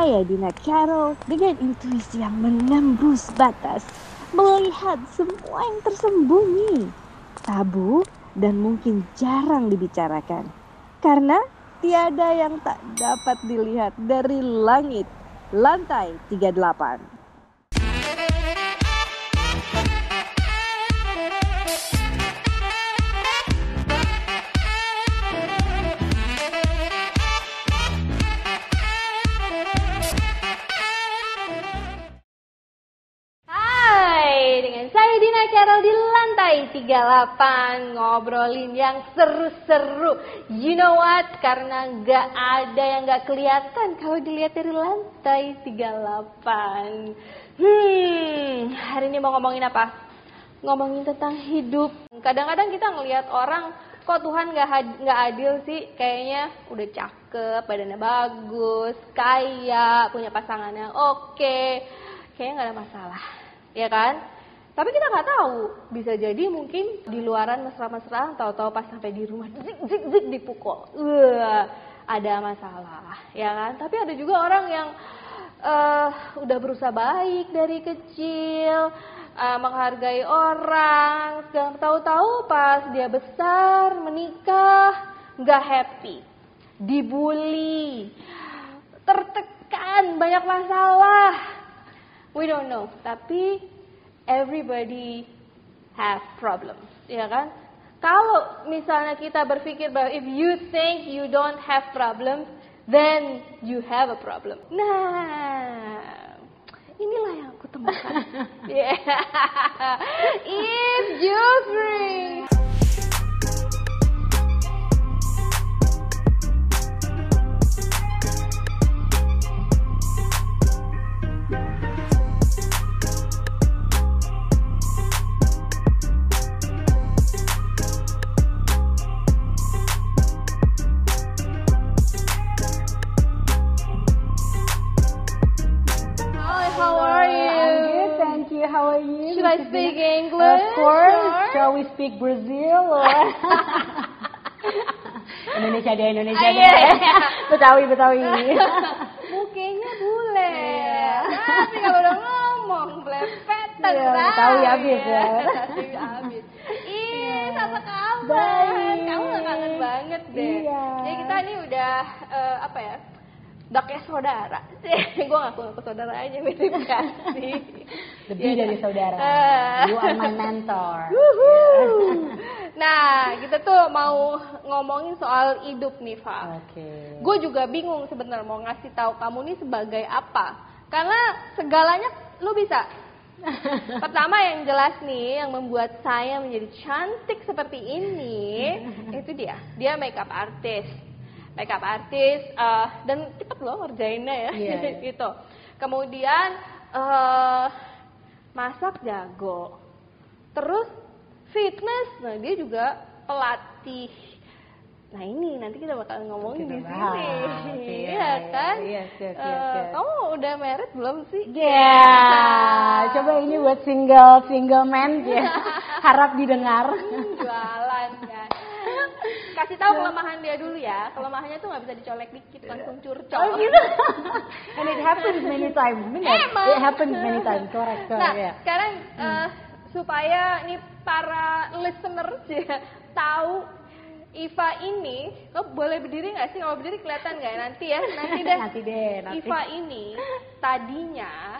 Saya Dina Carol dengan intuisi yang menembus batas, melihat semua yang tersembunyi, tabu dan mungkin jarang dibicarakan. Karena tiada yang tak dapat dilihat dari langit, lantai 38. Saya Dina Carol di lantai 38 ngobrolin yang seru-seru. You know what? Karena nggak ada yang nggak kelihatan kalau dilihat dari lantai 38. Hari ini mau ngomongin apa? Ngomongin tentang hidup. Kadang-kadang kita ngelihat orang, kok Tuhan nggak adil sih? Kayaknya udah cakep, badannya bagus, kaya, punya pasangan yang oke. Kayaknya nggak ada masalah, ya kan? Tapi kita nggak tahu, bisa jadi mungkin di luaran mesra-mesraan, tahu-tahu pas sampai di rumah zik dipukul, ada masalah, ya kan? Tapi ada juga orang yang udah berusaha baik dari kecil, menghargai orang, tahu-tahu pas dia besar menikah nggak happy, dibully, tertekan, banyak masalah. We don't know, tapi everybody have problems, ya kan? Kalau misalnya kita berpikir bahwa if you think you don't have problems, then you have a problem. Nah, inilah yang aku temukan. It's Jeffrey. How are you? Should I speak English? Of course. Sure. Shall we speak Brazil or Indonesia deh, Indonesia deh. Betawi. Mukanya bule. Tapi kalau udah ngomong belepetan. Betawi habis ya. Habis. Apa kabar? Kamu gak kangen banget deh. Iya. Jadi kita ini udah apa ya? Udah kayak saudara. Gue ngaku saudara aja, mirip kasih. Lebih dari saudara. You are my mentor. Nah, kita tuh mau ngomongin soal hidup nih, Fa. Oke. Gue juga bingung sebenarnya mau ngasih tahu kamu nih sebagai apa. Karena segalanya lu bisa. Pertama yang jelas nih, yang membuat saya menjadi cantik seperti ini, itu dia makeup artist. Dan cepet loh ngerjainnya ya, gitu. Kemudian masak jago, terus fitness, nah dia juga pelatih. Nah ini nanti kita bakal ngomongin di sini, iya kan? Yes. Kamu udah married belum sih? Coba ini buat single man ya, harap didengar. Jualan kan. Kasih tahu kelemahan dia dulu ya. Kelemahannya tuh nggak bisa dicolek dikit, langsung curcol. Oh gitu. And it happens many times. Emang. It happens many times. Correct. Nah, yeah. sekarang supaya nih para listener tahu Iva ini, lo boleh berdiri nggak sih? Kalau berdiri kelihatan nggak? Nanti deh. Nanti deh. Iva ini tadinya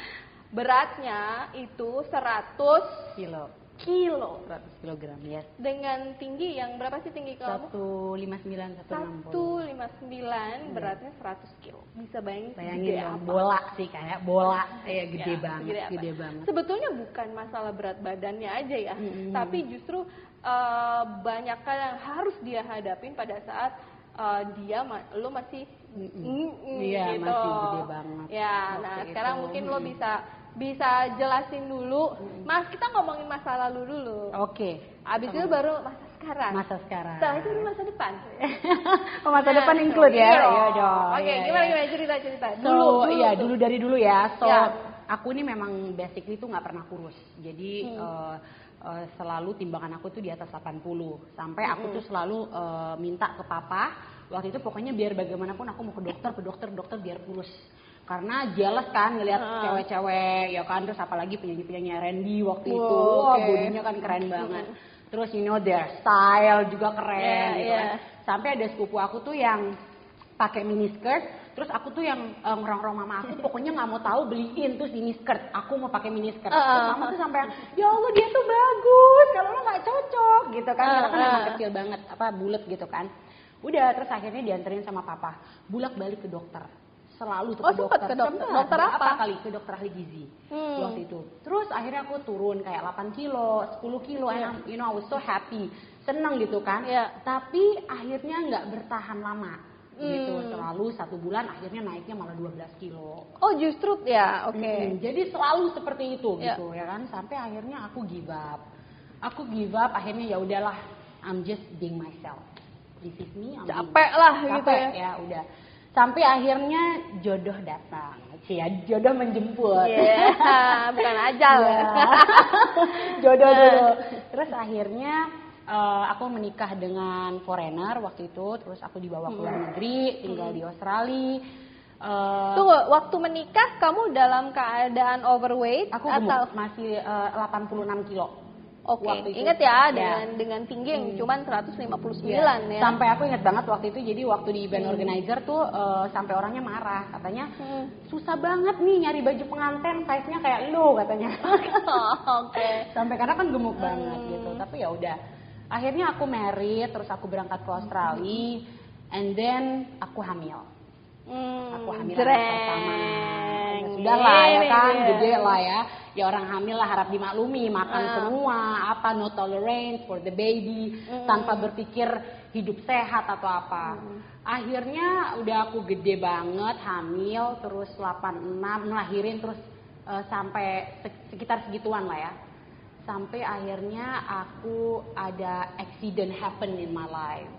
beratnya itu 100 kilo. 100 kilogram, yes. Dengan tinggi yang berapa sih tinggi kamu? 159, 160. 159, beratnya 100 kilo. Bisa bayangin dong, bola sih, kayak bola. Gede banget. Sebetulnya bukan masalah berat badannya aja ya, tapi justru banyak hal yang harus dia hadapin pada saat lo masih iya, gitu. masih gede banget. Ya, nah sekarang mungkin lo bisa jelasin dulu. Mas, kita ngomongin masa lalu dulu. Oke. Abis itu baru masa sekarang. Setelah itu masa depan. Masa depan include ya? Iya dong. Oke, gimana cerita? Dulu dari dulu ya. Aku ini memang basically tuh nggak pernah kurus. Jadi selalu timbangan aku tuh di atas 80. Sampai aku tuh selalu minta ke papa. Waktu itu pokoknya biar bagaimanapun aku mau ke dokter biar kurus. karena jealous kan ngelihat cewek-cewek ya kan, terus apalagi penyanyi-penyanyi R&B waktu itu, bodinya kan keren banget. Terus their style juga keren gitu kan. Sampai ada sepupu aku tuh yang pakai miniskirt, terus aku tuh yang ngerong-rong mama aku, pokoknya nggak mau tahu beliin tuh miniskirt, aku mau pakai miniskirt. Terus mama tuh sampai ya Allah dia tuh bagus, kalau lo nggak cocok gitu kan, karena kan emang kecil banget, bulet gitu kan. Udah, terus akhirnya dianterin sama papa, bulak-balik ke dokter. Selalu tuh ke dokter. Dokter apa? Kali ke dokter ahli gizi waktu itu. Terus akhirnya aku turun kayak 8 kilo, 10 kilo, and I was so happy, seneng gitu kan. Tapi akhirnya nggak bertahan lama gitu, selalu 1 bulan akhirnya naiknya malah 12 kilo. Oh justru ya, oke. Jadi selalu seperti itu gitu ya kan, sampai akhirnya aku give up. Akhirnya ya udahlah, I'm just being myself. This is me. Capek lah gitu ya udah. Sampai akhirnya jodoh datang, jodoh menjemput. Bukan ajal. Jodoh dulu. Terus akhirnya aku menikah dengan foreigner waktu itu, terus aku dibawa ke luar negeri, tinggal di Australia. Tunggu, waktu menikah kamu dalam keadaan overweight aku atau masih 86 kilo. Oke, ingat ya, dengan tinggi yang cuma 159 ya. Sampai aku ingat banget waktu itu, jadi waktu di event organizer tuh sampai orangnya marah, katanya susah banget nih nyari baju pengantin size-nya kayak lu katanya. Sampai karena kan gemuk banget gitu, tapi ya udah. Akhirnya aku married, terus aku berangkat ke Australia, and then aku hamil. Aku hamil anak pertama. Ya sudah lah ya kan, gede lah ya. Ya orang hamil lah harap dimaklumi, makan semua, no tolerance for the baby, tanpa berpikir hidup sehat atau apa. Akhirnya udah aku gede banget, hamil, terus 86, ngelahirin, terus sampai sekitar segituan lah ya. Sampai akhirnya aku ada accident happen in my life.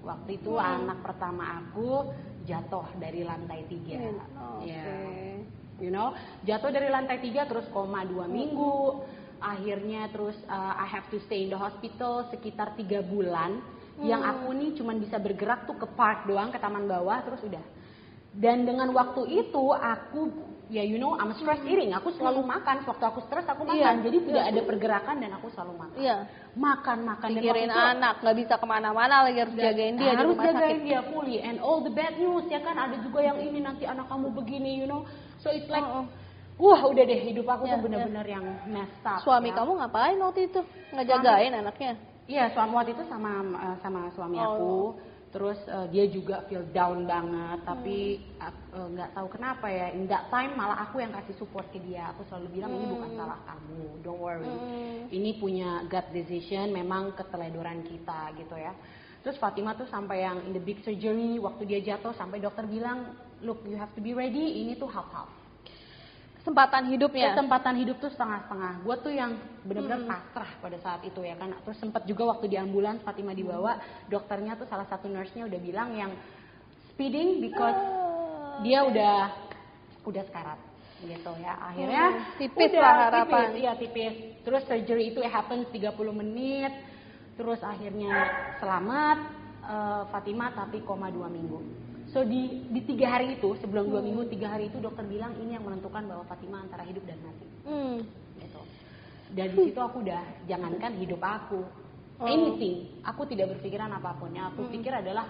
Waktu itu anak pertama aku jatuh dari lantai 3. Jatuh dari lantai 3 terus koma 2 minggu. Akhirnya terus I have to stay in the hospital sekitar 3 bulan. Yang aku nih cuman bisa bergerak tuh ke park doang, ke taman bawah, terus udah. Dan dengan waktu itu aku I'm a stress eating. Aku selalu makan. Waktu aku stres aku makan. Jadi tidak ada pergerakan dan aku selalu makan. Makan. Pikirin anak, nggak bisa kemana-mana lagi, harus jagain dia. Harus jagain dia fully. And all the bad news ya kan, ada juga yang ini nanti anak kamu begini, So it's like, udah deh, hidup aku tuh benar-benar yang messed up. Suami kamu ngapain waktu itu? Ngejagain anaknya? Iya, suami waktu itu sama suami aku. Terus dia juga feel down banget, tapi nggak tahu kenapa ya, in that time malah aku yang kasih support ke dia. Aku selalu bilang ini bukan salah kamu, don't worry. Ini punya gut decision, memang keteledoran kita gitu ya. Terus Fatima tuh sampai yang in the big surgery, waktu dia jatuh sampai dokter bilang, look you have to be ready, ini tuh half-half. Kesempatan hidup tuh setengah-setengah. Gue tuh yang benar-benar pasrah pada saat itu ya kan. Terus sempat juga waktu di ambulans Fatima dibawa, dokternya tuh salah satu nurse-nya udah bilang yang speeding because dia udah sekarat gitu ya. Akhirnya tipis lah harapan. Tipis. Terus surgery itu happens 30 menit. Terus akhirnya selamat Fatima, tapi koma 2 minggu. So di 3 hari itu, sebelum 2 minggu, 3 hari itu dokter bilang ini yang menentukan bahwa Fatima antara hidup dan mati. Gitu. Dan di situ aku udah, jangankan hidup aku, anything, aku tidak berpikiran apapun. Yang aku pikir adalah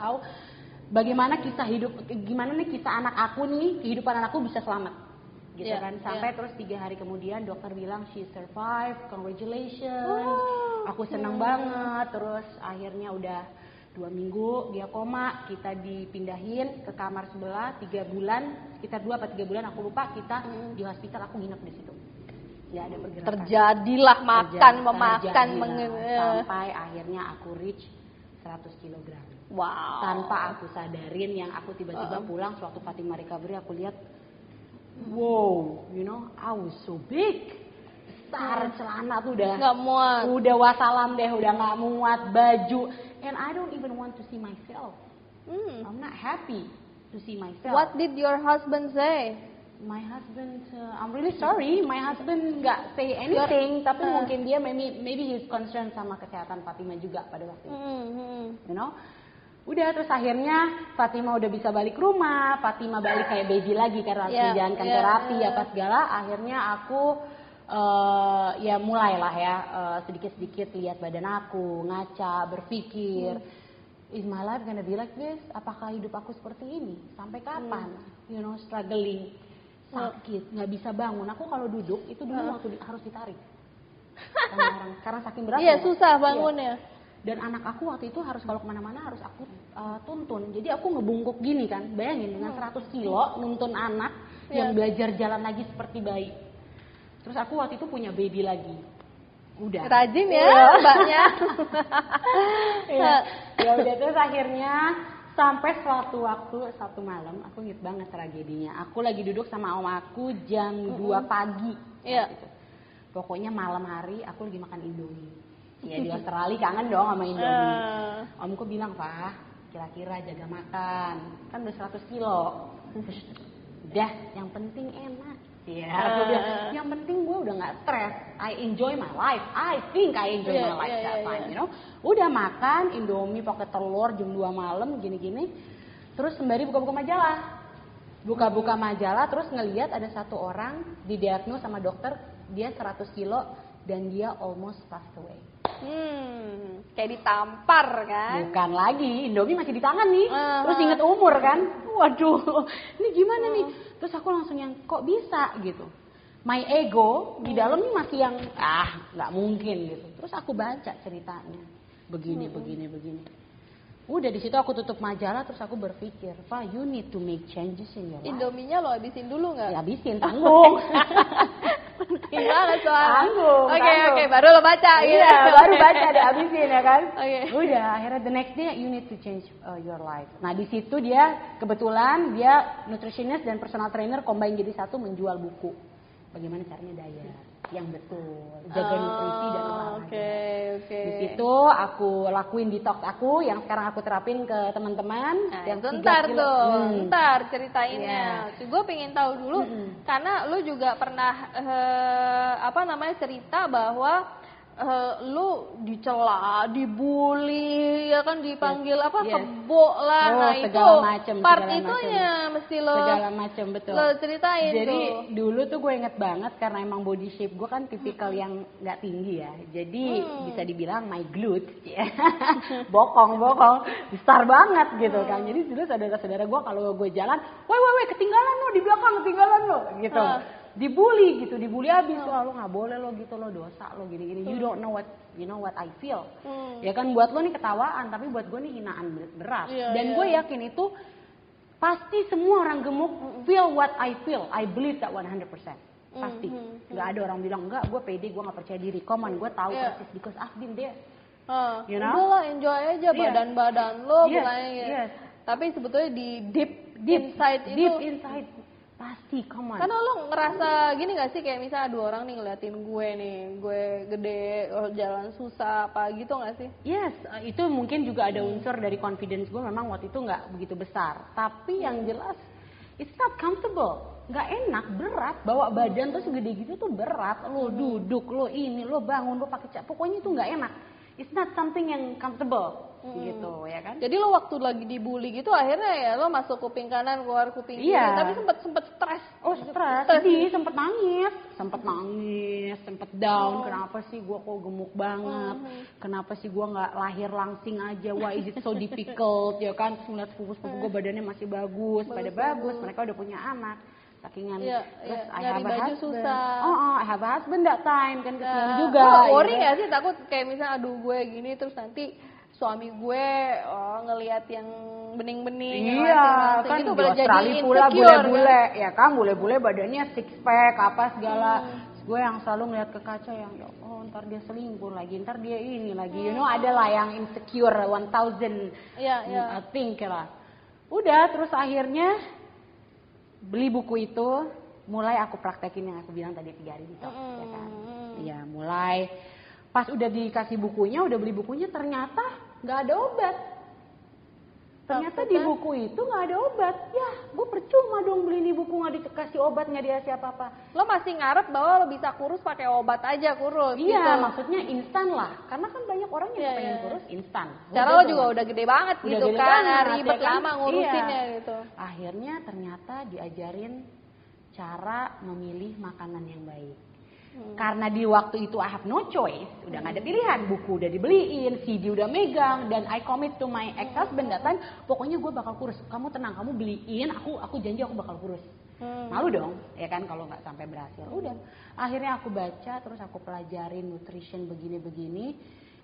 bagaimana gimana nih kisah anak aku nih, kehidupan anakku bisa selamat. Gitu kan. Sampai terus 3 hari kemudian dokter bilang she survived, congratulations. Aku senang banget. Terus akhirnya udah 2 minggu dia koma, kita dipindahin ke kamar sebelah 3 bulan, sekitar 2 atau 3 bulan aku lupa, kita di hospital, aku nginep di situ. Nggak ada pergerakan. Terjadilah memakan sampai akhirnya aku reach 100 kg. Wow. Tanpa aku sadarin, yang aku tiba-tiba pulang sewaktu Fatima recovery, aku lihat wow, I was so big. Besar, celana tuh udah nggak muat. Udah wassalam deh, udah nggak muat, baju. And I don't even want to see myself. I'm not happy to see myself. What did your husband say? My husband, I'm really sorry. My husband nggak say anything, tapi mungkin dia maybe he's concerned sama kesehatan Fatima juga pada waktu itu. Udah terus akhirnya Fatima udah bisa balik rumah, Fatima balik kayak baby lagi karena harus menjalankan terapi apa segala. Akhirnya aku ya mulailah ya sedikit-sedikit lihat badan aku, ngaca, berpikir, is my life gonna be like this? Apakah hidup aku seperti ini? Sampai kapan? You know, struggling, sakit, nggak bisa bangun. Aku kalau duduk itu dulu waktu harus ditarik sama orang karena saking berat. Iya, susah bangunnya. Dan anak aku waktu itu harus kalau kemana-mana harus aku tuntun. Jadi aku ngebungkuk gini kan, bayangin dengan 100 kilo nuntun anak yang belajar jalan lagi seperti bayi. Terus aku waktu itu punya baby lagi. Udah. Rajin ya mbaknya. Ya udah terus akhirnya sampai suatu waktu satu malam aku inget banget tragedinya. Aku lagi duduk sama om aku jam 2 pagi. Iya. Gitu. Pokoknya malam hari aku lagi makan Indomie. Ya di Australia kangen dong sama Indomie. Omku bilang, "Pak, kira-kira jaga makan. Kan udah 100 kilo." Udah, yang penting enak. Ya, aku bilang, yang penting gue udah gak stres. I enjoy my life. I think I enjoy my life that time, you know. Udah makan Indomie pakai telur jam 2 malam gini-gini. Terus sembari buka-buka majalah. Buka-buka majalah terus ngelihat ada satu orang didiagnos sama dokter, dia 100 kilo dan dia almost passed away. Kayak ditampar kan? Bukan lagi, Indomie masih di tangan nih. Terus inget umur kan? Waduh, ini gimana nih? Terus aku langsung yang kok bisa gitu. My ego di dalam nih masih yang nggak mungkin gitu. Terus aku baca ceritanya. Begini. Udah di situ aku tutup majalah terus aku berpikir, "Pak, you need to make changes in your life." Indominya lo habisin dulu nggak? Ya habisin, tanggung. Gimana soalnya? Tanggung. Oke, baru lo baca gitu. Iya, baru baca deh habisin ya kan. Oke. Udah, akhirnya the next day you need to change your life. Nah di situ dia kebetulan dia nutritionist dan personal trainer combine jadi satu menjual buku. Bagaimana caranya diet yang betul, jaga nutrisi dan olahraga. Oke. Di situ aku lakuin detox aku yang sekarang aku terapin ke teman-teman. Nah, yang itu 3 ntar kilo. tuh, ntar ceritainnya. Gue pengen tahu dulu, karena lu juga pernah cerita bahwa lu dicela, dibully, ya kan dipanggil kebo lah. Oh, nah itu macem, part segala itunya mesti lo segala macam betul. Lo ceritain. Jadi tuh. dulu tuh gue inget banget karena emang body shape gue kan tipikal yang nggak tinggi ya. Jadi bisa dibilang my glutes, ya. bokong besar banget gitu kan. Jadi dulu saudara-saudara gue kalau gue jalan, woi ketinggalan lo di belakang, ketinggalan lo gitu. Dibully abis, lo nggak boleh lo gitu, lo dosa lo gini-gini. You don't know what I feel. Ya kan buat lo nih ketawaan, tapi buat gue nih hinaan berat. Dan gue yakin itu pasti semua orang gemuk feel what I feel. I believe that 100%. Pasti. Nggak ada orang bilang enggak, gue pede, gue nggak percaya diri. Come on, gue tahu persis because I've been there. You know? Udah lah, enjoy aja badan-badan lo, bukannya. Tapi sebetulnya di deep inside pasti, come on. Karena lo ngerasa gini gak sih, kayak misalnya ada orang nih ngeliatin gue gede, jalan susah, apa gitu gak sih? Yes, itu mungkin juga ada unsur dari confidence gue memang waktu itu nggak begitu besar. Tapi yang jelas, it's not comfortable. Nggak enak, berat. Bawa badan tuh segede gitu tuh berat. Lo duduk, lo ini, lo bangun, lo pakai pokoknya itu nggak enak. It's not something yang comfortable. Gitu ya kan. Jadi lo waktu lagi dibully gitu akhirnya ya lo masuk kuping kanan keluar kuping kiri, tapi sempet stres. Stres, sedih, sempet nangis, sempet down. Kenapa sih gue kok gemuk banget? Kenapa sih gue nggak lahir langsing aja? Why is it so difficult? Ya kan, terus ngeliat sepupu-sepupu gue badannya masih bagus, pada bagus, mereka udah punya anak. Sakingan, terus I have a husband. Susah. I have a husband that time kan kesini juga. Lo worry nggak sih, takut kayak misalnya aduh gue gini terus nanti suami gue ngelihat yang bening-bening kan gitu, di Australia pula bule-bule kan? Ya kan, bule-bule badannya six pack apa segala. Gue yang selalu ngeliat ke kaca yang ntar dia selingkuh lagi, ntar dia ini lagi, you know, ada lah yang insecure 1000 I think lah. Udah terus akhirnya beli buku itu, mulai aku praktekin yang aku bilang tadi 3 hari detox, ya kan. Ya mulai pas udah dikasih bukunya, udah beli bukunya, ternyata nggak ada obat. Ternyata di buku itu nggak ada obat. Ya, gue percuma percuma dong beli ini buku nggak dikasih obat, nggak dikasih apa-apa. Lo masih ngarep bahwa lo bisa kurus pakai obat aja kurus Iya, gitu. maksudnya instan lah. Karena kan banyak orang yang Iya, pengen iya. kurus instan. Cara lo juga udah gede banget Udah gitu gede kan, banget, ribet ya kan? lama ngurusinnya Iya. gitu. Akhirnya ternyata diajarin cara memilih makanan yang baik. Karena di waktu itu I have no choice, udah gak ada pilihan, buku udah dibeliin, CD udah megang, dan I commit to my ex-husband that time, pokoknya gue bakal kurus, kamu tenang, kamu beliin, aku janji aku bakal kurus. Malu dong, ya kan kalau nggak sampai berhasil. Udah, akhirnya aku baca, terus aku pelajarin nutrition begini-begini,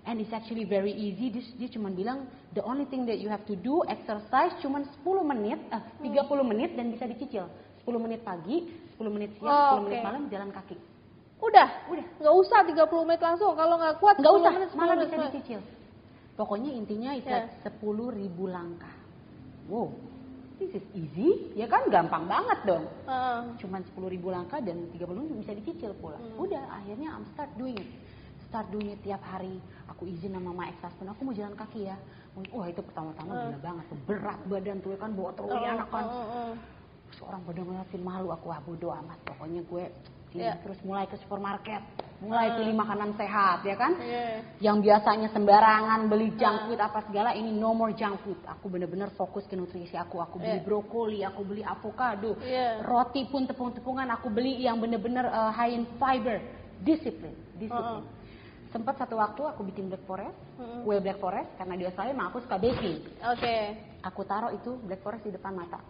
and it's actually very easy. Dia cuma bilang, the only thing that you have to do, exercise cuma 30 menit dan bisa dicicil. 10 menit pagi, 10 menit siang, 10 menit malam jalan kaki. Udah, nggak usah 30 menit langsung. Kalau nggak kuat, Nggak 10 usah, menit, 10 malah menit. bisa dicicil. Pokoknya intinya itu 10.000 langkah. Wow, this is easy, ya kan gampang banget dong. Cuman 10.000 langkah dan 30 menit bisa dicicil pula. Udah, akhirnya I'm start doing it tiap hari. Aku izin sama my ex-husband, aku mau jalan kaki ya. Wah itu pertama-tama gila banget, berat badan tuh kan, bawa troli anak kan. Seorang pada ngeliatin malu, aku bodo amat. Pokoknya gue terus mulai ke supermarket, mulai pilih makanan sehat, ya kan? Yang biasanya sembarangan beli junk food apa segala, ini no more junk food. Aku bener-bener fokus ke nutrisi aku. Aku beli brokoli, aku beli avocado, roti pun tepung-tepungan aku beli yang bener-bener high in fiber. Disiplin. Sempat satu waktu aku bikin black forest, kue black forest, karena di Australia emang aku suka baking. Aku taruh itu black forest di depan mata.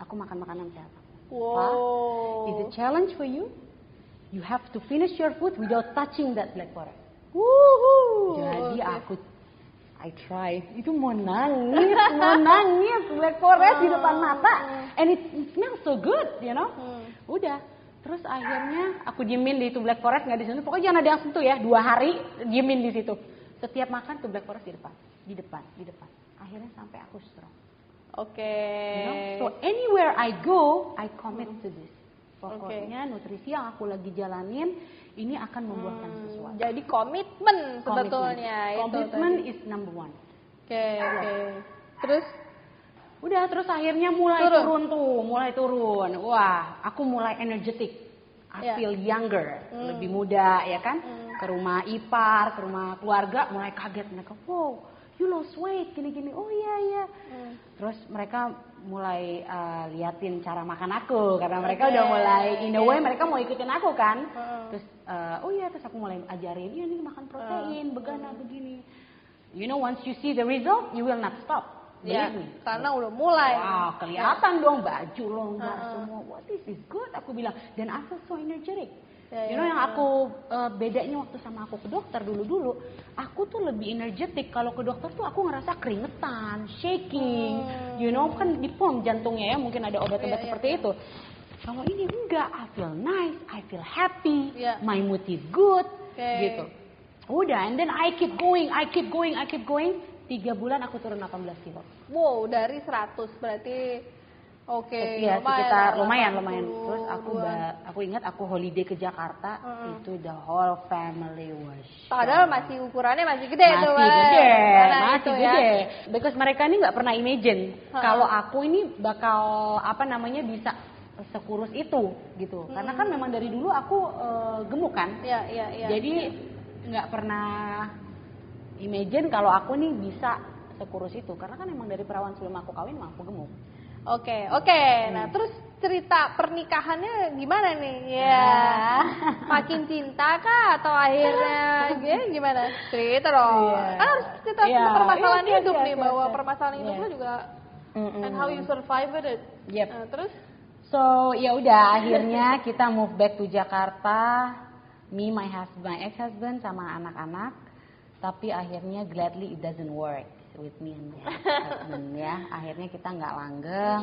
Aku makan makanan sehat. Wow. Is a challenge for you. You have to finish your food without touching that black forest. Jadi I try. Itu mau nangis black forest di depan mata, and it smells so good, you know. Udah. Terus akhirnya aku diemin di itu black forest, nggak disentuh. Pokoknya jangan ada yang sentuh ya. 2 hari diemin di situ. Setiap makan tuh black forest di depan. Akhirnya sampai aku strong. You know? So anywhere I go, I commit to this. Pokoknya nutrisi yang aku lagi jalanin ini akan membuahkan sesuatu. Jadi komitmen sebetulnya. Komitmen is number one. Oke. Terus? Udah, terus akhirnya mulai turun. Wah, aku mulai energetic. I feel younger, lebih muda, ya kan? Ke rumah ipar, ke rumah keluarga, mulai kaget mereka. Wow, you lost weight, gini-gini. Oh iya. Terus mereka mulai liatin cara makan aku, karena mereka udah mulai in a way mereka mau ikutin aku kan. Terus terus aku mulai ajarin, ini makan protein, begana begini. You know, once you see the result, you will not stop. Believe me. Karena udah mulai. Wow, kelihatan dong baju longgar semua. What this is good, aku bilang. Dan I feel so energetic. You know yang aku bedanya waktu sama aku ke dokter dulu, aku tuh lebih energetic. Kalau ke dokter tuh aku ngerasa keringetan, shaking. You know kan di pom jantungnya ya, mungkin ada obat-obat seperti itu. Kalau ini enggak, I feel nice, I feel happy, my mood is good, gitu. Udah, and then I keep going. 3 bulan aku turun 18 kilo. Wow, dari 100 berarti Iya, sekitar lumayan. Terus aku ingat aku holiday ke Jakarta, itu the whole family was shocked. Padahal masih ukurannya masih gede tuh. Masih gede. Because mereka ini nggak pernah imagine kalau aku ini bakal bisa sekurus itu gitu. Karena kan memang dari dulu aku gemuk kan. Iya. Jadi nggak pernah imagine kalau aku nih bisa sekurus itu. Karena kan emang dari perawan sebelum aku kawin emang aku gemuk. Oke. Nah, terus cerita pernikahannya gimana nih? Makin cinta kah atau akhirnya gimana? Cerita dong. Kan harus cerita permasalahan hidup nih, bahwa permasalahan hidup lo juga and how you survive with it. Terus? So, ya udah akhirnya kita move back to Jakarta. Me, my ex-husband sama anak-anak. Tapi akhirnya gladly it doesn't work with me and my husband ya. Akhirnya kita nggak langgeng,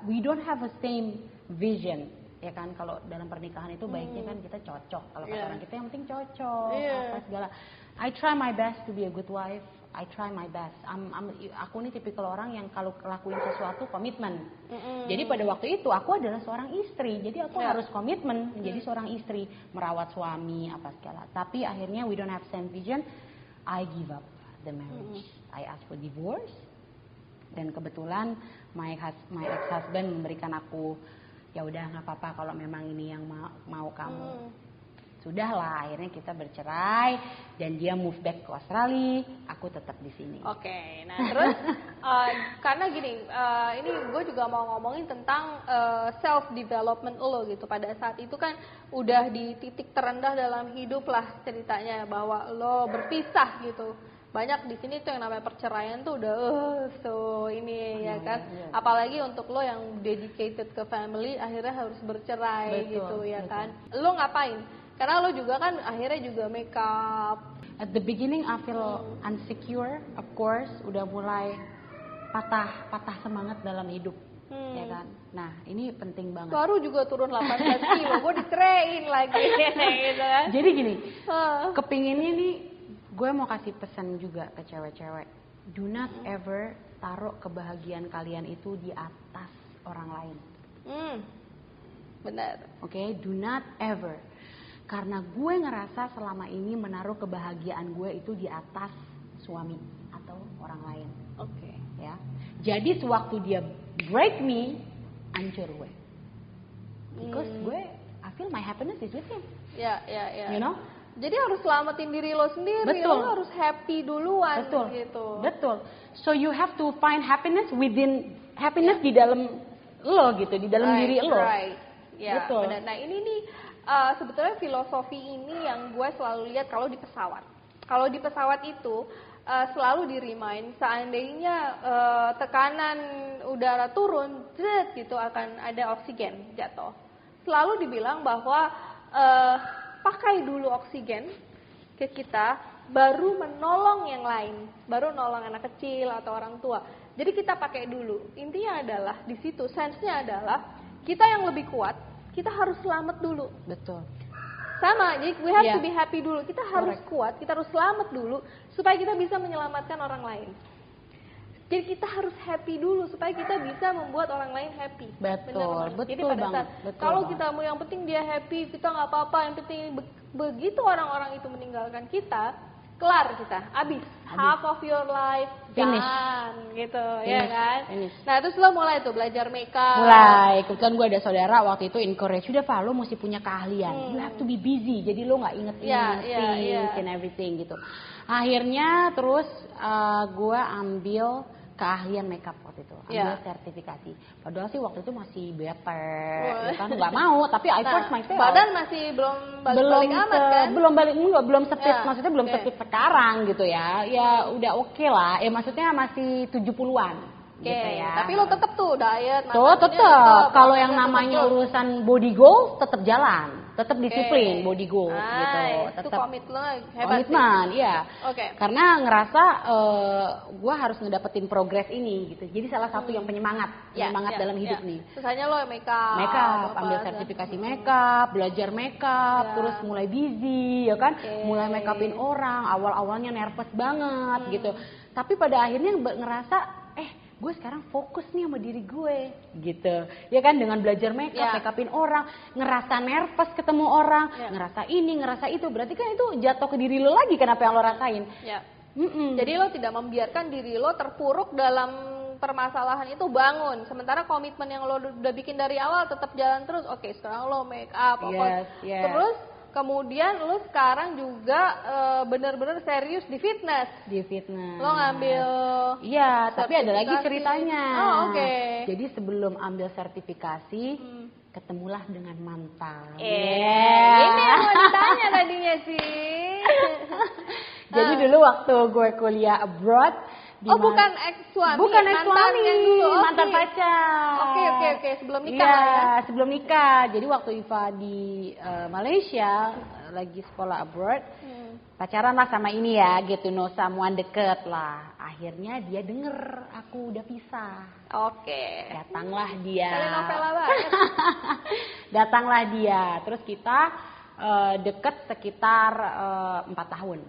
we don't have a same vision. Ya kan, kalau dalam pernikahan itu baiknya kan kita cocok. Kalau kata orang kita yang penting cocok, apa segala. I try my best to be a good wife. I try my best. Aku ini tipikal orang yang kalau lakuin sesuatu komitmen. Jadi pada waktu itu aku adalah seorang istri. Jadi aku harus komitmen menjadi seorang istri, merawat suami apa segala. Tapi akhirnya we don't have same vision. I give up the marriage. I ask for divorce. Dan kebetulan my ex husband memberikan aku, ya udah nggak apa-apa kalau memang ini yang mau kamu. Sudahlah, akhirnya kita bercerai dan dia move back ke Australia, aku tetap di sini. Oke, nah terus karena gini, ini gue juga mau ngomongin tentang self development lo gitu. Pada saat itu kan udah di titik terendah dalam hidup lah ceritanya, bahwa lo berpisah gitu. Banyak di sini tuh yang namanya perceraian tuh udah ini ya kan. Apalagi untuk lo yang dedicated ke family, akhirnya harus bercerai. Betul, gitu ya betul. kan. Lo ngapain? Karena lo juga kan akhirnya juga make up. At the beginning I feel insecure, of course, udah mulai patah semangat dalam hidup, ya kan. Nah, ini penting banget. Baru juga turun 18 kilo, gue diceraiin lagi, gitu kan. Jadi gini, kepinginnya nih, gue mau kasih pesan juga ke cewek-cewek. Do not ever taruh kebahagiaan kalian itu di atas orang lain. Benar. Oke, do not ever. Karena gue ngerasa selama ini menaruh kebahagiaan gue itu di atas suami atau orang lain. Oke. Ya. Jadi sewaktu dia break me, hancur gue. Because gue, I feel my happiness is with him. Ya. You know? Jadi harus selamatin diri lo sendiri. Betul. Lo harus happy duluan. Betul. Gitu. Betul. So you have to find happiness within happiness di dalam lo gitu, di dalam diri lo. Right. Ya, Betul. benar. Nah, ini nih sebetulnya filosofi ini yang gue selalu lihat kalau di pesawat. Kalau di pesawat itu selalu di-remind seandainya tekanan udara turun, gitu akan ada oksigen jatuh. Selalu dibilang bahwa pakai dulu oksigen ke kita, baru menolong yang lain, baru nolong anak kecil atau orang tua. Jadi kita pakai dulu. Intinya adalah di situ, sense-nya adalah kita yang lebih kuat, kita harus selamat dulu. Betul. Sama, jadi we have to be happy dulu. Kita harus kuat, kita harus selamat dulu supaya kita bisa menyelamatkan orang lain. Jadi kita harus happy dulu supaya kita bisa membuat orang lain happy. Betul, betul Jadi pada banget. saat Betul kalau banget. kita mau yang penting dia happy, kita nggak apa-apa. Yang penting begitu orang-orang itu meninggalkan kita, kelar kita, habis. Half of your life Finish. done, gitu, Finish. ya kan? Finish. Nah terus lo mulai tuh belajar makeup. Mulai, kebetulan gue ada saudara waktu itu encourage, udah Pak, lo mesti punya keahlian, you have to be busy, jadi lo nggak inget things and everything gitu. Akhirnya terus gue ambil keahlian makeup waktu itu, ambil sertifikasi. Padahal sih waktu itu masih bete, ya kan nggak mau, tapi I force myself. Badan masih belum balik amat kan? Belum sepit, maksudnya belum sepit sekarang gitu ya. Ya udah oke lah, maksudnya masih 70-an. Gitu ya. Tapi lo tetep tuh diet, Tuh tetep, kalau yang namanya urusan body goals tetap jalan, tetap disiplin body goals gitu. Itu komitmen hebat. Komitmen, iya. Oke. Karena ngerasa gue harus ngedapetin progres ini gitu. Jadi salah satu yang penyemangat dalam hidup nih. Sisanya lo makeup. Makeup, ambil sertifikasi makeup, belajar makeup, terus mulai busy, ya kan? Mulai makeupin orang. Awal-awalnya nervous banget gitu. Tapi pada akhirnya ngerasa gue sekarang fokus nih sama diri gue gitu ya kan, dengan belajar makeupin orang, ngerasa nervous ketemu orang, ngerasa ini ngerasa itu, berarti kan itu jatuh ke diri lo lagi kan apa yang lo rasain. Jadi lo tidak membiarkan diri lo terpuruk dalam permasalahan itu, bangun. Sementara komitmen yang lo udah bikin dari awal tetap jalan terus. Oke, sekarang lo make up, terus kemudian lo sekarang juga benar-benar serius di fitness. Lo ngambil tapi ada lagi ceritanya. Jadi sebelum ambil sertifikasi, ketemulah dengan mantan. Ini yang mau ditanya tadinya sih. Jadi dulu waktu gue kuliah abroad, bukan ex-suami. Bukan ex-suami, mantan pacar. Oke, sebelum nikah ya. Sebelum nikah. Jadi waktu Iva di Malaysia lagi sekolah abroad, pacaran lah sama ini ya, gitu, no someone deket lah. Akhirnya dia denger aku udah pisah. Datanglah dia. Telenovela banget. Datanglah dia. Terus kita deket sekitar 4 tahun.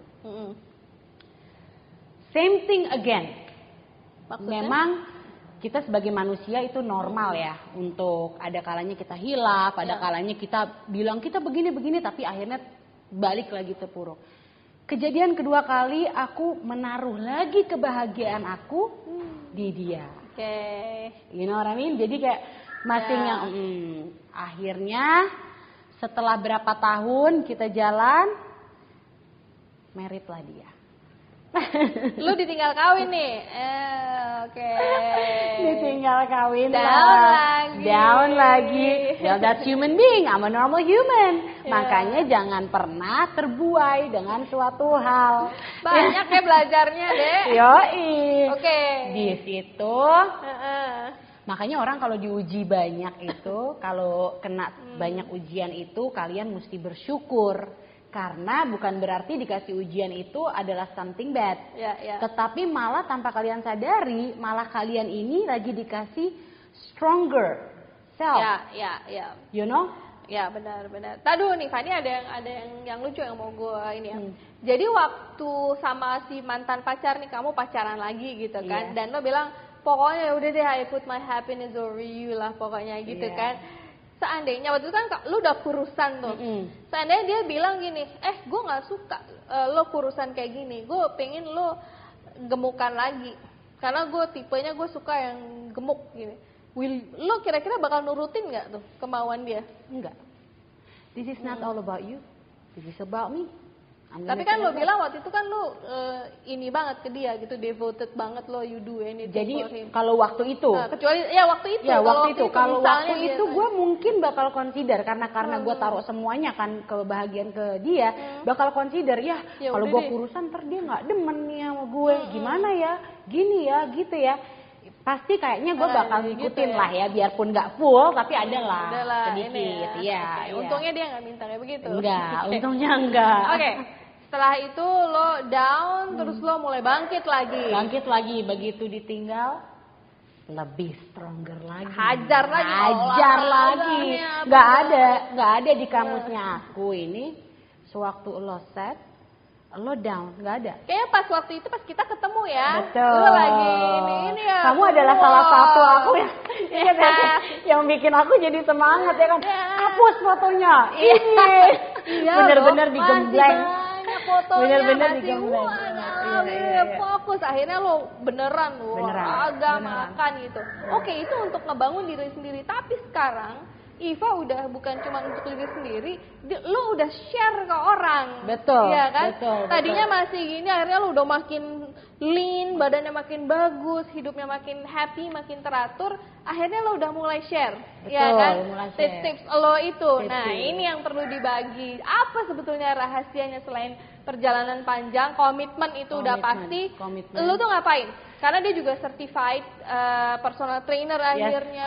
Same thing again. Maksudnya? Memang kita sebagai manusia itu normal ya, untuk ada kalanya kita hilaf, ada kalanya kita bilang kita begini-begini, tapi akhirnya balik lagi terpuruk. Kejadian kedua kali aku menaruh lagi kebahagiaan aku di dia. Oke. You know what I mean? Jadi kayak masih akhirnya setelah berapa tahun kita jalan, married lah dia. Lu ditinggal kawin nih. Oke. Ditinggal kawin Down lagi. Well, that's human being. I'm a normal human. Yeah. Makanya jangan pernah terbuai dengan suatu hal. Banyak ya belajarnya, Dek. Yoi. Oke. Di situ makanya orang kalau diuji banyak itu, kalau kena banyak ujian itu, kalian mesti bersyukur. Karena bukan berarti dikasih ujian itu adalah something bad. Ya. Tetapi malah tanpa kalian sadari, malah kalian ini lagi dikasih stronger self. Ya. You know? Ya, benar. Tadu nih, Fani ada yang lucu yang mau gue ini ya. Jadi waktu sama si mantan pacar nih, kamu pacaran lagi gitu kan. Dan lo bilang, pokoknya udah deh, I put my happiness over you lah pokoknya gitu kan. Seandainya waktu itu kan lu udah kurusan tuh. Seandainya dia bilang gini, gue gak suka lo kurusan kayak gini. Gue pengen lo gemukan lagi. Karena gue tipenya gue suka yang gemuk gini. Lo kira-kira bakal nurutin gak tuh kemauan dia? Enggak. This is not all about you. This is about me. Tapi kan lo bilang waktu itu kan lo ini banget ke dia gitu, devoted banget lo, you do anything for him. Jadi kalau waktu itu, kecuali ya waktu itu. Kalau waktu itu gue mungkin bakal consider karena gue taruh semuanya kan kebahagiaan ke dia, bakal consider ya kalau gue kurusan ntar dia nggak demen nih sama gue, gimana ya, gini ya, gitu ya. Pasti kayaknya gue bakal ngikutin gitu lah ya, biarpun nggak full tapi ada lah sedikit. Ini ya. Iya. Untungnya dia nggak minta kayak begitu. Enggak, untungnya enggak. Oke. Setelah itu lo down, terus lo mulai bangkit lagi. Bangkit lagi, begitu ditinggal lebih stronger lagi. Hajar lagi. Nggak ada di kamusnya aku ini. Sewaktu lo set, lo down, nggak ada. Kayaknya pas waktu itu pas kita ketemu ya. Betul. Lo lagi ini ya. Kamu adalah salah satu aku yang bikin aku jadi semangat ya kan. Hapus fotonya. Ini. Bener-bener digembleng. Fotonya masih fokus, akhirnya lo beneran agak makan gitu. Oke, itu untuk ngebangun diri sendiri. Tapi sekarang Iva udah bukan cuma untuk diri sendiri, lo udah share ke orang. Betul. Iya kan? Betul. Tadinya masih gini, akhirnya lo udah makin lean, badannya makin bagus, hidupnya makin happy, makin teratur. Akhirnya lo udah mulai share, ya kan? Tips-tips lo itu. Nah, ini yang perlu dibagi. Apa sebetulnya rahasianya selain perjalanan panjang, komitmen itu udah pasti. Lo tuh ngapain? Karena dia juga certified personal trainer akhirnya.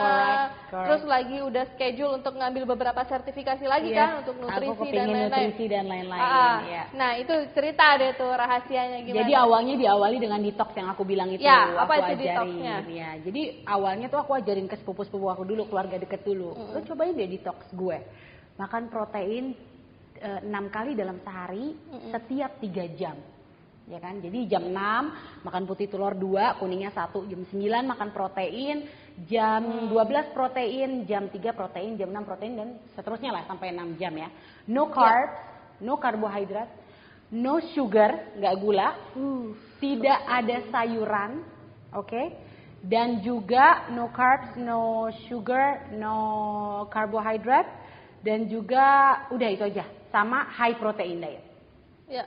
Correct. Terus lagi udah schedule untuk ngambil beberapa sertifikasi lagi kan untuk nutrisi dan lain-lain. Nah, itu cerita deh tuh rahasianya gimana. Jadi awalnya diawali dengan detox yang aku bilang itu. Ya, apa aku itu detoxnya? Ya, jadi awalnya tuh aku ajarin ke sepupu-sepupu aku dulu, keluarga deket dulu. Lo cobain deh detox gue. Makan protein 6 kali dalam sehari setiap 3 jam. Ya kan? Jadi jam 6 makan putih telur 2, kuningnya 1, jam 9 makan protein, jam 12 protein, jam 3 protein, jam 6 protein dan seterusnya lah sampai 6 jam ya. No carbs, no karbohidrat, no sugar, nggak gula, tidak ada sayuran, oke? Dan juga no carbs, no sugar, no karbohidrat, dan juga udah itu aja, sama high protein diet. Ya.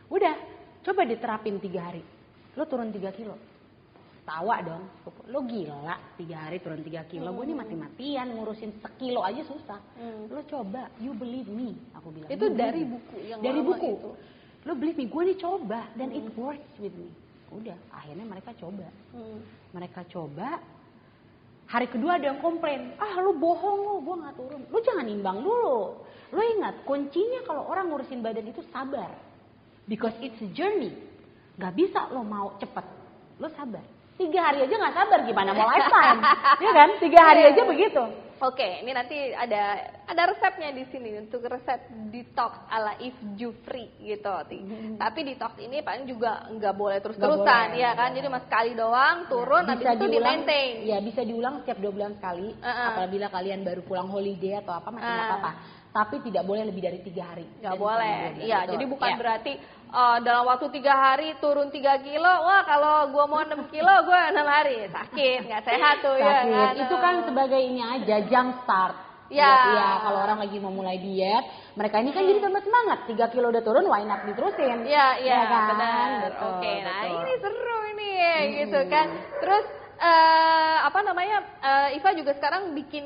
Udah, coba diterapin 3 hari, lo turun 3 kilo. Tawa dong, lo gila 3 hari turun 3 kilo, gue nih mati-matian ngurusin sekilo aja susah. Lo coba, you believe me, aku bilang. Itu dari buku yang dari lama buku. itu. Lo believe me, gue nih coba dan it works with me. Udah, akhirnya mereka coba. Mereka coba, hari kedua ada yang komplain, lo bohong lo, gue gak turun. Lo jangan nimbang dulu. Lo ingat, kuncinya kalau orang ngurusin badan itu sabar. Because it's a journey. Gak bisa lo mau cepet. Lo sabar. 3 hari aja gak sabar, gimana mau lifetime. Ya kan? 3 hari aja begitu. Oke, ini nanti ada ada resepnya di sini untuk resep detox ala If Jufri gitu. Tapi detox ini paling juga nggak boleh terus-terusan ya kan. Jadi mas sekali doang turun habis itu di maintain. Ya bisa diulang setiap 2 bulan sekali. Apabila kalian baru pulang holiday atau apa masih nggak apa-apa. Tapi tidak boleh lebih dari 3 hari. Nggak boleh. Iya, jadi bukan berarti dalam waktu 3 hari turun 3 kilo, wah kalau gua mau 6 kilo gua 6 hari sakit, nggak sehat tuh ya kan. Itu kan sebagai ini aja jump start. Ya. Kalau orang lagi mau mulai diet, mereka ini kan jadi tambah semangat. 3 kilo udah turun, why not diterusin? Iya kan? benar. Betul, Oke, nah betul. ini seru ini gitu kan. Terus Iva juga sekarang bikin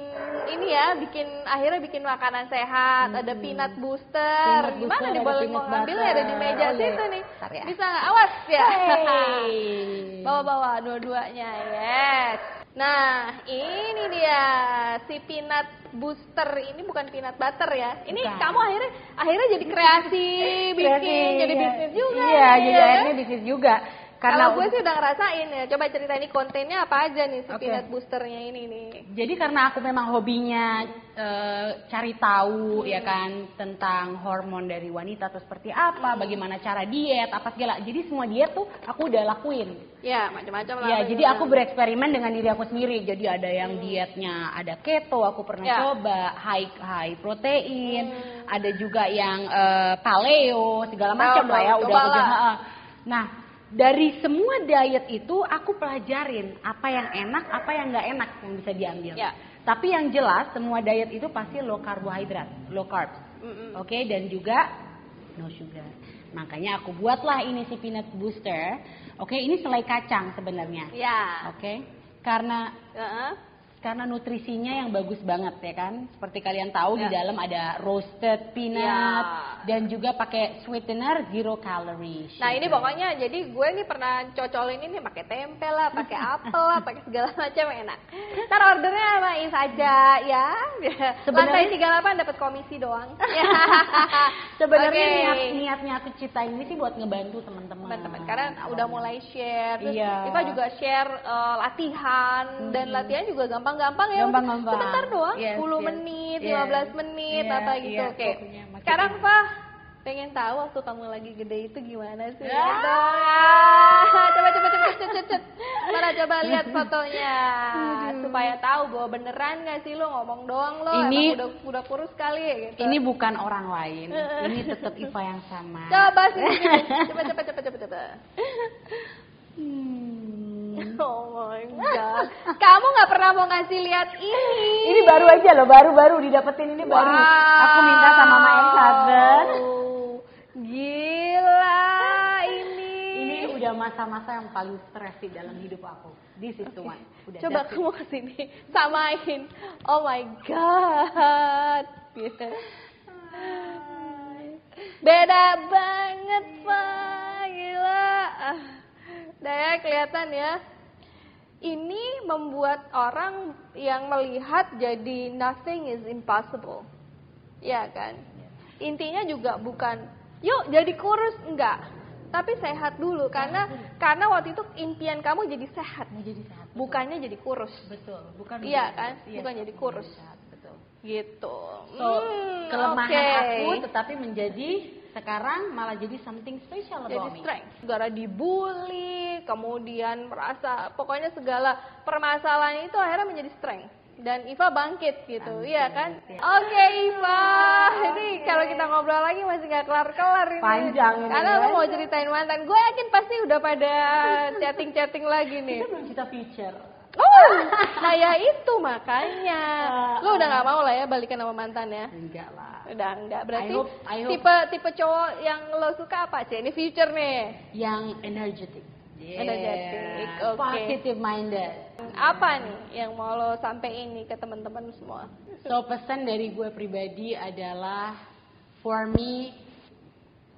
akhirnya bikin makanan sehat, ada peanut booster. Gimana nih boleh mau ngambilnya ada di meja situ nih. Ya. Bisa nggak? Awas ya. Hey. Bawa-bawa dua-duanya, yes. Nah, ini dia si peanut booster ini bukan peanut butter ya. Ini bukan. Kamu akhirnya jadi kreasi bikin jadi bisnis juga. Iya, jadi akhirnya bisnis juga. Kalau gue sih udah ngerasain ya. Coba cerita ini kontennya apa aja nih si peanut boosternya ini nih. Jadi karena aku memang hobinya cari tahu ya kan tentang hormon dari wanita atau seperti apa, bagaimana cara diet, apa segala. Jadi semua diet tuh aku udah lakuin. Ya, macam-macam lah. Ya, jadi aku bereksperimen dengan diri aku sendiri. Jadi ada yang dietnya ada keto, aku pernah coba high protein, ada juga yang paleo, segala macam lah ya udah aku coba. Nah, dari semua diet itu aku pelajarin apa yang enak, apa yang nggak enak yang bisa diambil. Ya. Tapi yang jelas semua diet itu pasti low karbohidrat, low carbs. Oke, dan juga no sugar. Makanya aku buatlah ini si peanut booster. Oke, ini selai kacang sebenarnya. Ya. Oke. Karena nutrisinya yang bagus banget ya kan. Seperti kalian tahu di dalam ada roasted peanut dan juga pakai sweetener 0 calorie. Nah, ini pokoknya jadi gue nih pernah cocolin ini pakai tempe lah, pakai apel lah, pakai segala macam enak. Ntar ordernya sama Is aja ya. Lantai 38 dapat komisi doang. Sebenarnya niatnya aku ciptain ini sih buat ngebantu teman-teman. Karena udah mulai share. Terus Iva juga share latihan dan latihan juga gampang-gampang ya. Sebentar doang, 10 menit, 15 menit apa gitu. Oke. Sekarang Pak pengen tahu waktu kamu lagi gede itu gimana sih? Coba. Mana coba lihat fotonya supaya tahu bahwa beneran nggak sih lo ngomong doang lo ini emang udah kurus kali ya gitu. Ini bukan orang lain, ini tetap Iva yang sama. Coba sih, coba. Oh my god, kamu nggak pernah mau ngasih lihat ini? Ini baru aja loh, baru didapetin ini baru. Aku minta sama Mama ex-husband. Gila ini. Ini udah masa-masa yang paling stres di dalam hidup aku. This is the one. Coba kamu kesini, samain. Oh my god. Gitu. Beda banget Pak, gila. Udah ya kelihatan ya. Ini membuat orang yang melihat jadi nothing is impossible. Ya kan? Intinya juga bukan yuk jadi kurus, enggak. Tapi sehat dulu karena waktu itu impian kamu jadi sehat. Bukannya jadi kurus. Betul, bukan. Iya kan? Bukan jadi kurus. Betul. Gitu. Kelemahan aku tetapi menjadi sekarang malah jadi something special about me. Jadi strength. Gara dibully, kemudian merasa pokoknya segala permasalahan itu akhirnya menjadi strength. Dan Iva bangkit gitu, iya kan? Oke Iva, ini kalau kita ngobrol lagi masih gak kelar-kelar ini. Panjang ini. Karena lu mau ceritain mantan, gue yakin pasti udah pada chatting-chatting lagi nih. Kita belum cerita future. Nah ya itu makanya. Lu udah gak mau lah ya balikan sama mantan ya? Enggak lah. Udah enggak, berarti I hope. tipe cowok yang lo suka apa sih? Ini future nih. Yang energetic. Energetic, oke. Positive minded. Apa nih yang mau lo sampein nih ke teman-teman semua? So pesan dari gue pribadi adalah for me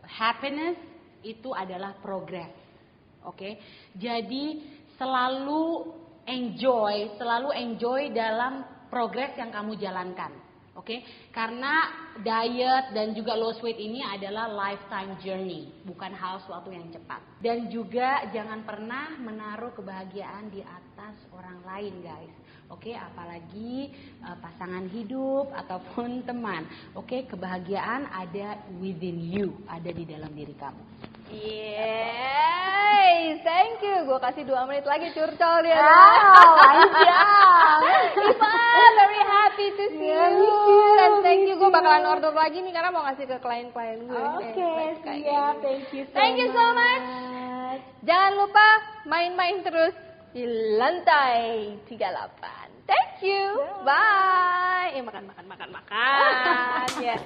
happiness itu adalah progress. Oke? Jadi selalu enjoy dalam progres yang kamu jalankan. Oke? Karena diet dan juga loss weight ini adalah lifetime journey, bukan hal suatu yang cepat. Dan juga jangan pernah menaruh kebahagiaan di atas orang lain, guys. Oke, apalagi pasangan hidup ataupun teman. Oke, kebahagiaan ada within you, ada di dalam diri kamu. Yeay, thank you. Gue kasih 2 menit lagi curcol dia. Panjang. Iva, very happy to see you. Dan thank you, gue bakalan order lagi nih karena mau ngasih ke klien-klien gue. Oke, siap. Thank you so much. Jangan lupa main-main terus di lantai 38. Thank you. Bye. Makan. Ya.